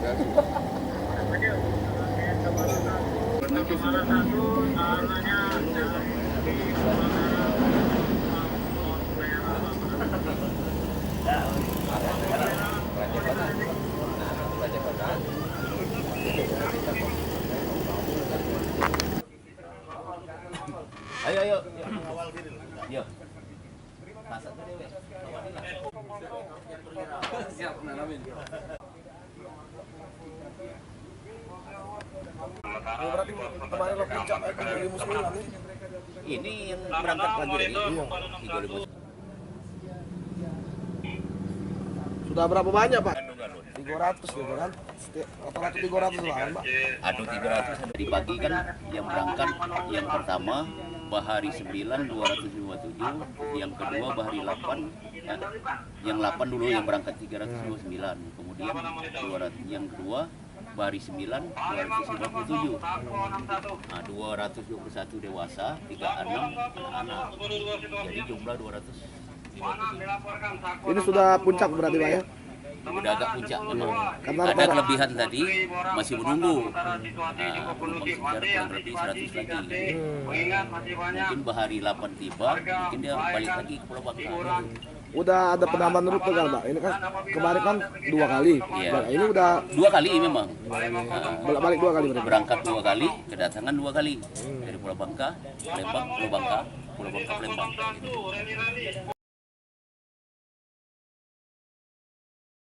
Ayo, ayo. Yo. Masak dulu, Wes. Siap, Namin. Berarti kemarin lo puncak 2009 nih. Ini yang berangkat lagi dari 2009. Sudah berapa banyak, Pak? 300 gitu kan? Rata-rata 300 lah, Pak. Aduh 300 dibagikan yang berangkat yang pertama Bahari 9 257, yang kedua Bahari 8 ya. Yang 8 dulu yang berangkat 329, kemudian 200 yang kedua Bahari 9 257. Nah, 221 dewasa, 36 anak-anak. Jadi jumlah 257. Ini sudah puncak berarti, Pak ya? Udah agak puncak memang. Karena Ada kelebihan tadi masih menunggu. Nah, penumpang sekitar kurang lebih 100 lagi. Mungkin Bahari 8 tiba, mungkin dia balik lagi ke Pulau Bangka. Udah ada penambahan rute kan, Pak? Ini kan kemarin kan 2 kali. Iya. Nah, ini udah 2 kali memang. bolak-balik 2 kali berarti. Berangkat 2 kali, kedatangan 2 kali. Dari Pulau Bangka, Palembang, Pulau Bangka, Palembang.